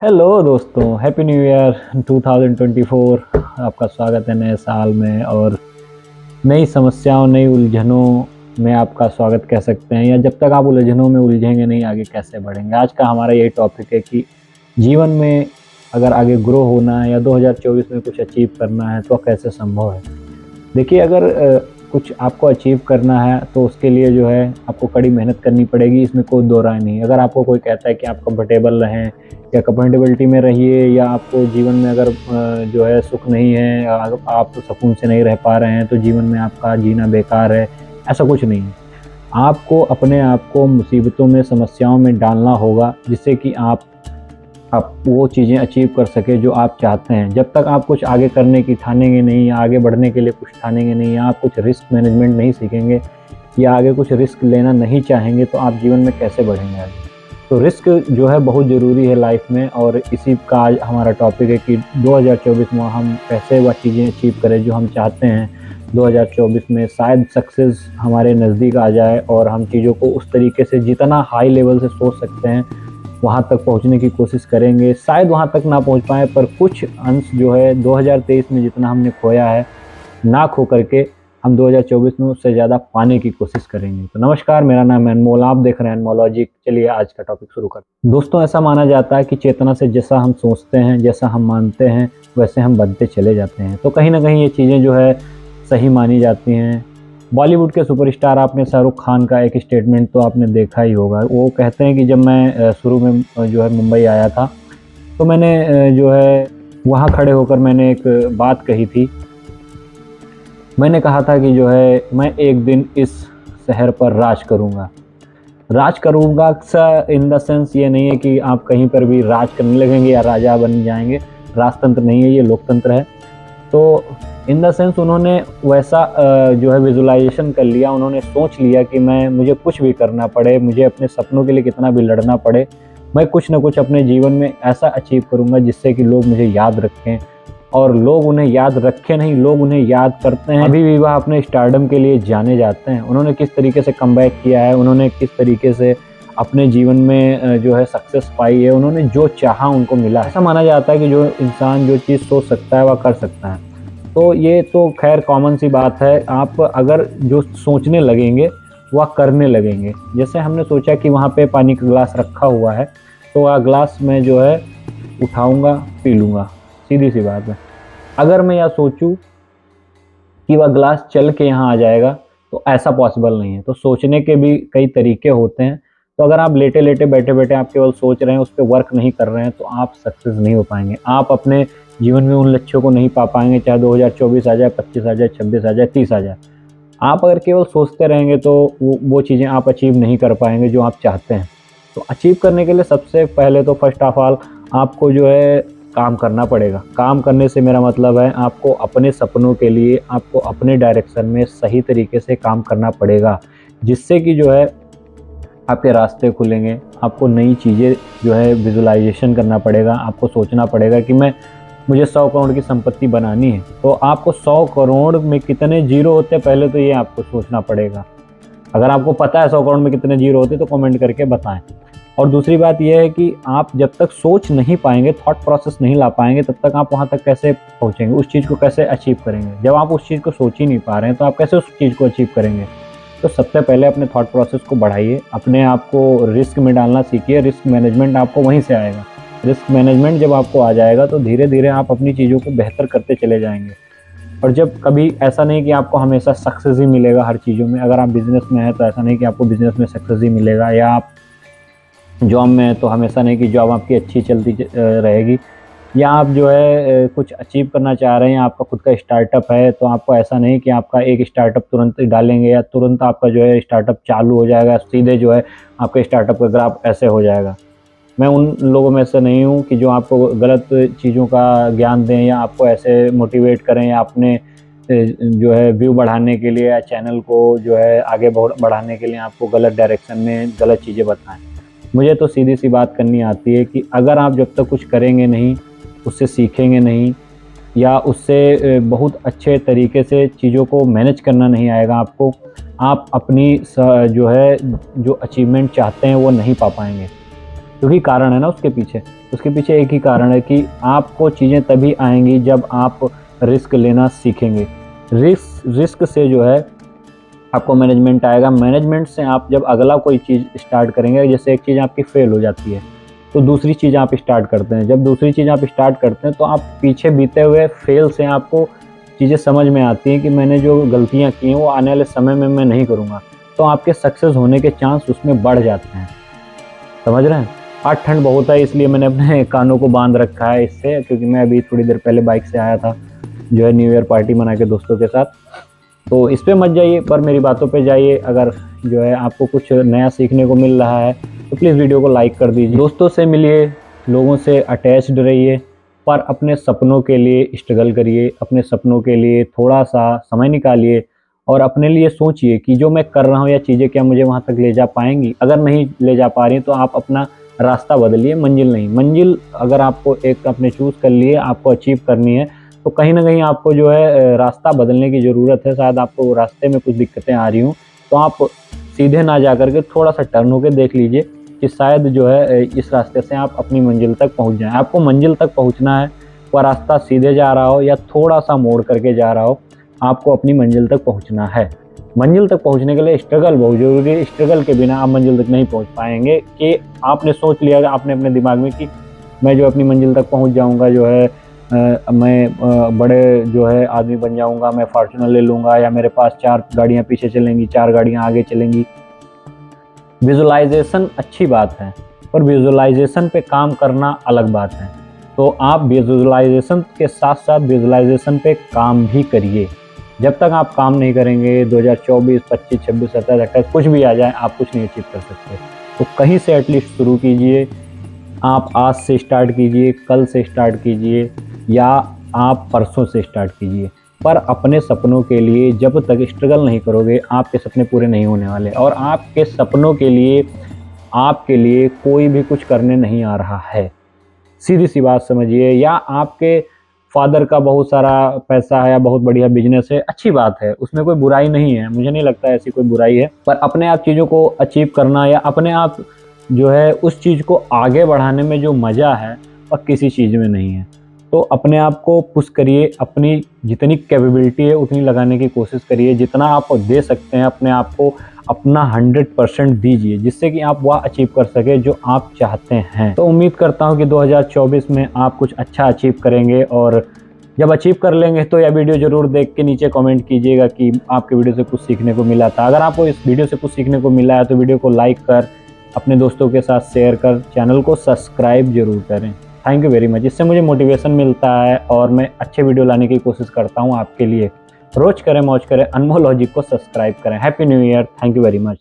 Hello दोस्तों, happy new year 2024। आपका स्वागत है नए साल में और नई समस्याओं नई उलझनों में आपका स्वागत कह सकते हैं। या जब तक आप उलझनों में उलझेंगे नहीं आगे कैसे बढ़ेंगे। आज का हमारा यही टॉपिक है कि जीवन में अगर आगे ग्रो होना है या 2024 में कुछ अचीव करना है तो कैसे संभव है। देखिए, अगर कुछ आपको अचीव करना है तो उसके लिए जो है आपको कड़ी मेहनत करनी पड़ेगी, इसमें कोई दो राय नहीं। अगर आपको कोई कहता है कि आप कंफर्टेबल रहें या कंफर्टेबिलिटी में रहिए या आपको जीवन में अगर जो है सुख नहीं है, आप सुकून से नहीं रह पा रहे हैं तो जीवन में आपका जीना बेकार है, ऐसा कुछ नहीं है। आपको अपने आप को मुसीबतों में समस्याओं में डालना होगा जिससे कि आप वो चीज़ें अचीव कर सके जो आप चाहते हैं। जब तक आप कुछ आगे करने की ठानेंगे नहीं या आगे बढ़ने के लिए कुछ ठानेंगे नहीं या आप कुछ रिस्क मैनेजमेंट नहीं सीखेंगे या आगे कुछ रिस्क लेना नहीं चाहेंगे तो आप जीवन में कैसे बढ़ेंगे आगे। तो रिस्क जो है बहुत ज़रूरी है लाइफ में, और इसी का आज हमारा टॉपिक है कि 2024 में हम कैसे वह चीज़ें अचीव करें जो हम चाहते हैं। 2024 में शायद सक्सेस हमारे नज़दीक आ जाए और हम चीज़ों को उस तरीके से जितना हाई लेवल से सोच सकते हैं वहाँ तक पहुँचने की कोशिश करेंगे। शायद वहाँ तक ना पहुँच पाएँ, पर कुछ अंश जो है 2023 में जितना हमने खोया है ना खो करके हम 2024 में उससे ज़्यादा पाने की कोशिश करेंगे। तो नमस्कार, मेरा नाम है अनमोल, आप देख रहे हैं अनमोलॉजिक। चलिए आज का टॉपिक शुरू करते हैं। दोस्तों, ऐसा माना जाता है कि चेतना से जैसा हम सोचते हैं, जैसा हम मानते हैं, वैसे हम बनते चले जाते हैं। तो कहीं ना कहीं ये चीज़ें जो है सही मानी जाती हैं। बॉलीवुड के सुपरस्टार आपने शाहरुख खान का एक स्टेटमेंट तो आपने देखा ही होगा। वो कहते हैं कि जब मैं शुरू में जो है मुंबई आया था तो मैंने जो है वहाँ खड़े होकर मैंने एक बात कही थी। मैंने कहा था कि जो है मैं एक दिन इस शहर पर राज करूँगा। राज करूँगा इन द सेंस ये नहीं है कि आप कहीं पर भी राज करने लगेंगे या राजा बन जाएंगे। राजतंत्र नहीं है, ये लोकतंत्र है। तो इन द सेंस उन्होंने वैसा जो है विजुलाइजेशन कर लिया, उन्होंने सोच लिया कि मुझे कुछ भी करना पड़े, मुझे अपने सपनों के लिए कितना भी लड़ना पड़े, मैं कुछ ना कुछ अपने जीवन में ऐसा अचीव करूँगा जिससे कि लोग मुझे याद रखें। और लोग उन्हें याद रखें नहीं, लोग उन्हें याद करते हैं। अभी भी वह अपने स्टारडम के लिए जाने जाते हैं। उन्होंने किस तरीके से कमबैक किया है, उन्होंने किस तरीके से अपने जीवन में जो है सक्सेस पाई है, उन्होंने जो चाहा उनको मिला। ऐसा माना जाता है कि जो इंसान जो चीज़ सोच सकता है वह कर सकता है। तो ये तो खैर कॉमन सी बात है। आप अगर जो सोचने लगेंगे वह करने लगेंगे। जैसे हमने सोचा कि वहाँ पे पानी का गिलास रखा हुआ है तो वह गिलास मैं जो है उठाऊंगा, पी लूँगा, सीधी सी बात है। अगर मैं यह सोचूं कि वह गिलास चल के यहाँ आ जाएगा तो ऐसा पॉसिबल नहीं है। तो सोचने के भी कई तरीके होते हैं। तो अगर आप लेटे लेटे बैठे बैठे आप केवल सोच रहे हैं, उस पर वर्क नहीं कर रहे हैं, तो आप सक्सेस नहीं हो पाएंगे। आप अपने जीवन में उन लक्ष्यों को नहीं पा पाएंगे, चाहे 2024 आ जाए, 25 आ जाए, 26 आ जाए, 30 आ जाए। आप अगर केवल सोचते रहेंगे तो वो चीज़ें आप अचीव नहीं कर पाएंगे जो आप चाहते हैं। तो अचीव करने के लिए सबसे पहले तो फर्स्ट ऑफ ऑल आपको जो है काम करना पड़ेगा। काम करने से मेरा मतलब है आपको अपने सपनों के लिए, आपको अपने डायरेक्शन में सही तरीके से काम करना पड़ेगा, जिससे कि जो है आपके रास्ते खुलेंगे। आपको नई चीज़ें जो है विजुलाइजेशन करना पड़ेगा। आपको सोचना पड़ेगा कि मुझे 100 करोड़ की संपत्ति बनानी है। तो आपको 100 करोड़ में कितने जीरो होते हैं पहले तो ये आपको सोचना पड़ेगा। अगर आपको पता है 100 करोड़ में कितने जीरो होते तो कमेंट करके बताएं। और दूसरी बात यह है कि आप जब तक सोच नहीं पाएंगे, थॉट प्रोसेस नहीं ला पाएंगे, तब तक आप वहाँ तक कैसे पहुँचेंगे, उस चीज़ को कैसे अचीव करेंगे। जब आप उस चीज़ को सोच ही नहीं पा रहे हैं तो आप कैसे उस चीज़ को अचीव करेंगे। तो सबसे पहले अपने थॉट प्रोसेस को बढ़ाइए, अपने आप को रिस्क में डालना सीखिए। रिस्क मैनेजमेंट आपको वहीं से आएगा। रिस्क मैनेजमेंट जब आपको आ जाएगा तो धीरे धीरे आप अपनी चीज़ों को बेहतर करते चले जाएंगे। और जब कभी ऐसा नहीं कि आपको हमेशा सक्सेस ही मिलेगा हर चीज़ों में। अगर आप बिज़नेस में हैं तो ऐसा नहीं कि आपको बिज़नेस में सक्सेस ही मिलेगा, या आप जॉब में हैं तो हमेशा नहीं कि जॉब आपकी अच्छी चलती रहेगी। या आप जो है कुछ अचीव करना चाह रहे हैं, आपका खुद का स्टार्टअप है, तो आपको ऐसा नहीं कि आपका एक स्टार्टअप तुरंत डालेंगे या तुरंत आपका जो है स्टार्टअप चालू हो जाएगा, सीधे जो है आपके स्टार्टअप का ग्राफ ऐसे हो जाएगा। मैं उन लोगों में से नहीं हूँ कि जो आपको गलत चीज़ों का ज्ञान दें या आपको ऐसे मोटिवेट करें या अपने जो है व्यू बढ़ाने के लिए या चैनल को जो है आगे बढ़ाने के लिए आपको गलत डायरेक्शन में गलत चीज़ें बताएं। मुझे तो सीधी सी बात करनी आती है कि अगर आप जब तक कुछ करेंगे नहीं, उससे सीखेंगे नहीं, या उससे बहुत अच्छे तरीके से चीज़ों को मैनेज करना नहीं आएगा आपको, आप अपनी जो है जो अचीवमेंट चाहते हैं वो नहीं पा पाएंगे। क्योंकि कारण है ना उसके पीछे। उसके पीछे एक ही कारण है कि आपको चीज़ें तभी आएंगी जब आप रिस्क लेना सीखेंगे। रिस्क से जो है आपको मैनेजमेंट आएगा। मैनेजमेंट से आप जब अगला कोई चीज़ स्टार्ट करेंगे, जैसे एक चीज़ आपकी फेल हो जाती है तो दूसरी चीज़ आप स्टार्ट करते हैं। जब दूसरी चीज़ आप स्टार्ट करते हैं तो आप पीछे बीते हुए फेल से आपको चीज़ें समझ में आती हैं कि मैंने जो गलतियाँ की हैं वो आने वाले समय में मैं नहीं करूँगा, तो आपके सक्सेस होने के चांस उसमें बढ़ जाते हैं। समझ रहे हैं? आज ठंड बहुत है इसलिए मैंने अपने कानों को बांध रखा है इससे, क्योंकि मैं अभी थोड़ी देर पहले बाइक से आया था जो है न्यू ईयर पार्टी मना के दोस्तों के साथ। तो इस पे मत जाइए पर मेरी बातों पे जाइए। अगर जो है आपको कुछ नया सीखने को मिल रहा है तो प्लीज़ वीडियो को लाइक कर दीजिए। दोस्तों से मिलिए, लोगों से अटैच्ड रहिए, पर अपने सपनों के लिए स्ट्रगल करिए, अपने सपनों के लिए थोड़ा सा समय निकालिए और अपने लिए सोचिए कि जो मैं कर रहा हूँ या चीज़ें क्या मुझे वहाँ तक ले जा पाएंगी। अगर नहीं ले जा पा रही तो आप अपना रास्ता बदलिए, मंजिल नहीं। मंजिल अगर आपको एक अपने चूज़ कर लिए, आपको अचीव करनी है तो कहीं ना कहीं आपको जो है रास्ता बदलने की ज़रूरत है। शायद आपको रास्ते में कुछ दिक्कतें आ रही हों तो आप सीधे ना जा करके थोड़ा सा टर्न होकर देख लीजिए कि शायद जो है इस रास्ते से आप अपनी मंजिल तक पहुंच जाएं। आपको मंजिल तक पहुंचना है, वह रास्ता सीधे जा रहा हो या थोड़ा सा मोड़ करके जा रहा हो, आपको अपनी मंजिल तक पहुंचना है। मंजिल तक पहुंचने के लिए स्ट्रगल बहुत ज़रूरी है। स्ट्रगल के बिना आप मंजिल तक नहीं पहुंच पाएंगे। कि आपने सोच लिया, आपने अपने दिमाग में कि मैं जो अपनी मंजिल तक पहुंच जाऊंगा, जो है मैं बड़े जो है आदमी बन जाऊंगा, मैं फॉर्च्यूनर ले लूँगा या मेरे पास 4 गाड़ियाँ पीछे चलेंगी, 4 गाड़ियाँ आगे चलेंगी। विजुअलाइजेशन अच्छी बात है पर विजुअलाइजेशन पे काम करना अलग बात है। तो आप विजुअलाइजेशन के साथ साथ विजुअलाइजेशन पे काम भी करिए। जब तक आप काम नहीं करेंगे 2024, 25, 26, 27, 28 कुछ भी आ जाए आप कुछ नहीं अचीव कर सकते। तो कहीं से एटलीस्ट शुरू कीजिए। आप आज से स्टार्ट कीजिए, कल से स्टार्ट कीजिए या आप परसों से स्टार्ट कीजिए, पर अपने सपनों के लिए जब तक स्ट्रगल नहीं करोगे आपके सपने पूरे नहीं होने वाले। और आपके सपनों के लिए आपके लिए कोई भी कुछ करने नहीं आ रहा है, सीधी सी बात समझिए। या आपके फादर का बहुत सारा पैसा है या बहुत बढ़िया बिजनेस है, अच्छी बात है, उसमें कोई बुराई नहीं है, मुझे नहीं लगता ऐसी कोई बुराई है। पर अपने आप चीज़ों को अचीव करना या अपने आप जो है उस चीज़ को आगे बढ़ाने में जो मज़ा है और किसी चीज़ में नहीं है। तो अपने आप को पुश करिए, अपनी जितनी कैपेबिलिटी है उतनी लगाने की कोशिश करिए। जितना आप दे सकते हैं अपने आप को अपना 100% दीजिए, जिससे कि आप वह अचीव कर सके जो आप चाहते हैं। तो उम्मीद करता हूं कि 2024 में आप कुछ अच्छा अचीव करेंगे और जब अचीव कर लेंगे तो यह वीडियो ज़रूर देख के नीचे कमेंट कीजिएगा कि आपके वीडियो से कुछ सीखने को मिला था। अगर आपको इस वीडियो से कुछ सीखने को मिला है तो वीडियो को लाइक कर, अपने दोस्तों के साथ शेयर कर, चैनल को सब्सक्राइब जरूर करें। Thank you very much. इससे मुझे मोटिवेशन मिलता है और मैं अच्छे वीडियो लाने की कोशिश करता हूँ आपके लिए। रोज करें मौज करें, अनमोल लॉजिक को सब्सक्राइब करें। Happy new year. Thank you very much.